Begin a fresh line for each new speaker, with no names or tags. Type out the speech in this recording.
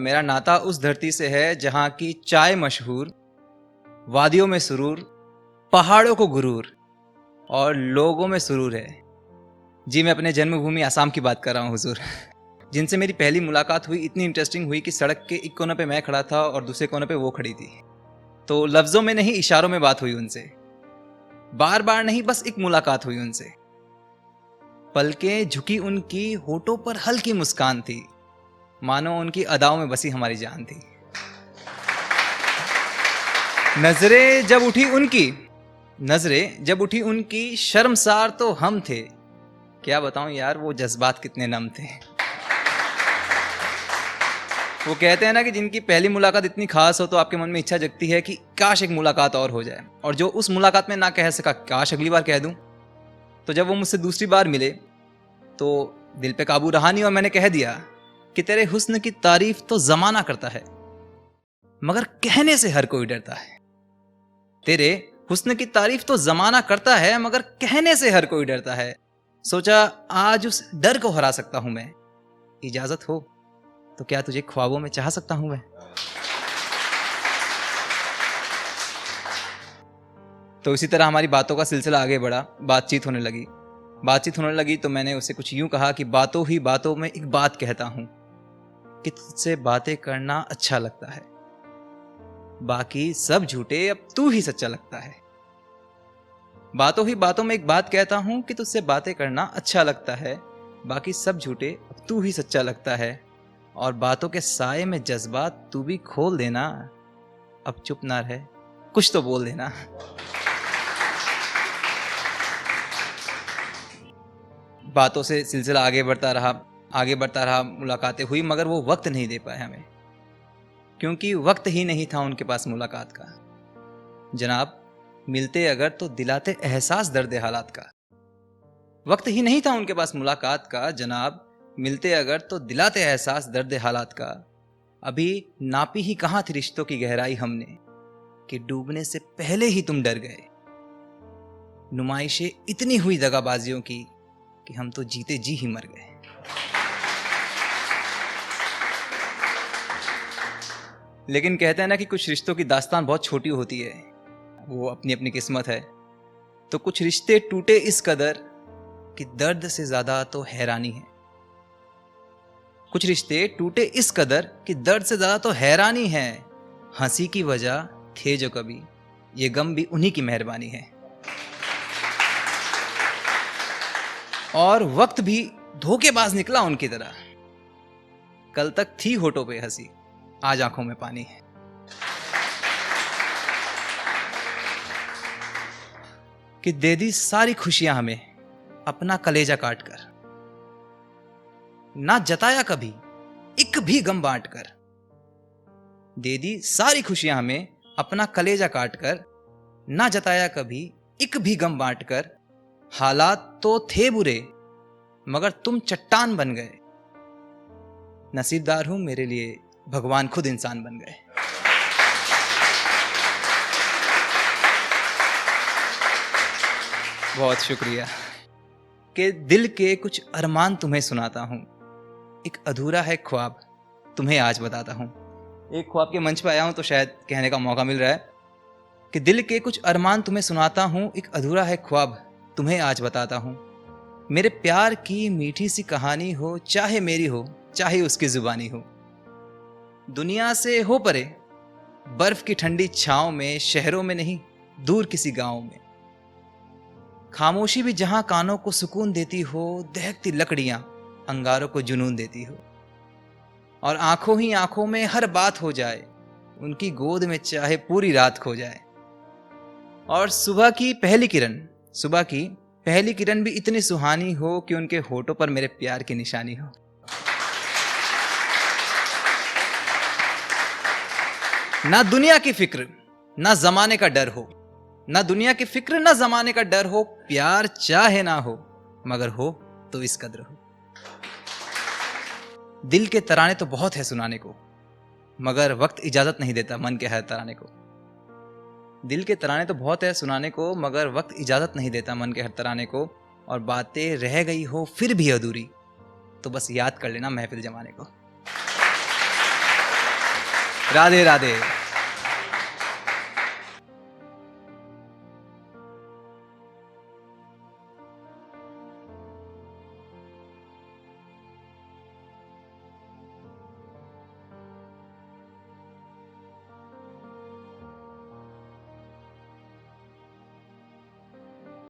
मेरा नाता उस धरती से है जहाँ की चाय मशहूर, वादियों में सुरूर, पहाड़ों को गुरूर और लोगों में सुरूर है। जी, मैं अपने जन्मभूमि आसाम की बात कर रहा हूँ हुजूर। जिनसे मेरी पहली मुलाकात हुई इतनी इंटरेस्टिंग हुई कि सड़क के एक कोने पे मैं खड़ा था और दूसरे कोने पे वो खड़ी थी। तो लफ्ज़ों में नहीं, इशारों में बात हुई उनसे। बार बार नहीं, बस एक मुलाकात हुई उनसे। पलकें झुकी उनकी, होठों पर हल्की मुस्कान थी, मानो उनकी अदाओं में बसी हमारी जान थी। नजरें जब उठी उनकी शर्मसार तो हम थे। क्या बताऊं यार, वो जज्बात कितने नम थे। वो कहते हैं ना कि जिनकी पहली मुलाकात इतनी खास हो तो आपके मन में इच्छा जगती है कि काश एक मुलाकात और हो जाए, और जो उस मुलाकात में ना कह सका काश अगली बार कह दूं। तो जब वो मुझसे दूसरी बार मिले तो दिल पे काबू रहा नहीं और मैंने कह दिया कि तेरे हुस्न की तारीफ तो जमाना करता है, मगर कहने से हर कोई डरता है। तेरे हुस्न की तारीफ तो जमाना करता है, मगर कहने से हर कोई डरता है। सोचा आज उस डर को हरा सकता हूं मैं। इजाजत हो तो क्या तुझे ख्वाबों में चाह सकता हूं मैं। तो इसी तरह हमारी बातों का सिलसिला आगे बढ़ा। बातचीत होने लगी तो मैंने उसे कुछ यूं कहा कि बातों ही बातों में एक बात कहता हूं कि तुझसे बातें करना अच्छा लगता है, बाकी सब झूठे, अब तू ही सच्चा लगता है। बातों ही बातों में एक बात कहता हूं कि तुझसे बातें करना अच्छा लगता है, बाकी सब झूठे, अब तू ही सच्चा लगता है। और बातों के साए में जज्बात तू भी खोल देना, अब चुप ना रहे, कुछ तो बोल देना। बातों से सिलसिला आगे बढ़ता रहा, मुलाकातें हुई, मगर वो वक्त नहीं दे पाए हमें, क्योंकि वक्त ही नहीं था उनके पास मुलाकात का। जनाब, मिलते अगर तो दिलाते एहसास दर्द हालात का। वक्त ही नहीं था उनके पास मुलाकात का जनाब, मिलते अगर तो दिलाते एहसास दर्द हालात का। अभी नापी ही कहाँ थी रिश्तों की गहराई हमने, कि डूबने से पहले ही तुम डर गए। नुमाइशें इतनी हुई दगाबाजियों की कि हम तो जीते जी ही मर गए। लेकिन कहते हैं ना कि कुछ रिश्तों की दास्तान बहुत छोटी होती है, वो अपनी अपनी किस्मत है। तो कुछ रिश्ते टूटे इस कदर कि दर्द से ज्यादा तो हैरानी है। कुछ रिश्ते टूटे इस कदर कि दर्द से ज्यादा तो हैरानी है। हंसी की वजह थे जो कभी, ये गम भी उन्हीं की मेहरबानी है। और वक्त भी धोखेबाज निकला उनकी तरह। कल तक थी होठों पे हंसी, आज आंखों में पानी है। कि दे दी सारी खुशियां हमें अपना कलेजा काट कर, ना जताया कभी एक भी गम बांट कर। दे दी सारी खुशियां हमें अपना कलेजा काट कर, ना जताया कभी एक भी गम बांट कर। हालात तो थे बुरे मगर तुम चट्टान बन गए। नसीबदार हूं मेरे लिए भगवान खुद इंसान बन गए। बहुत शुक्रिया। कि दिल के कुछ अरमान तुम्हें सुनाता हूं, एक अधूरा है ख्वाब तुम्हें आज बताता हूं। एक ख्वाब के मंच पर आया हूं तो शायद कहने का मौका मिल रहा है कि दिल के कुछ अरमान तुम्हें सुनाता हूं, एक अधूरा है ख्वाब तुम्हें आज बताता हूं। मेरे प्यार की मीठी सी कहानी हो, चाहे मेरी हो चाहे उसकी जुबानी हो। दुनिया से हो परे, बर्फ की ठंडी छांव में, शहरों में नहीं दूर किसी गांव में। खामोशी भी जहां कानों को सुकून देती हो, दहकती लकड़ियां अंगारों को जुनून देती हो। और आंखों ही आंखों में हर बात हो जाए, उनकी गोद में चाहे पूरी रात खो जाए। और सुबह की पहली किरण भी इतनी सुहानी हो कि उनके होठों पर मेरे प्यार की निशानी हो। ना दुनिया की फिक्र ना जमाने का डर हो, ना दुनिया की फिक्र ना जमाने का डर हो। प्यार चाहे ना हो मगर हो तो इस कदर हो। दिल के तराने तो बहुत है सुनाने को, मगर वक्त इजाजत नहीं देता मन के हर तराने को। दिल के तराने तो बहुत है सुनाने को, मगर वक्त इजाजत नहीं देता मन के हर तराने को। और बातें रह गई हो फिर भी अधूरी, तो बस याद कर लेना महफिल जमाने को। राधे राधे।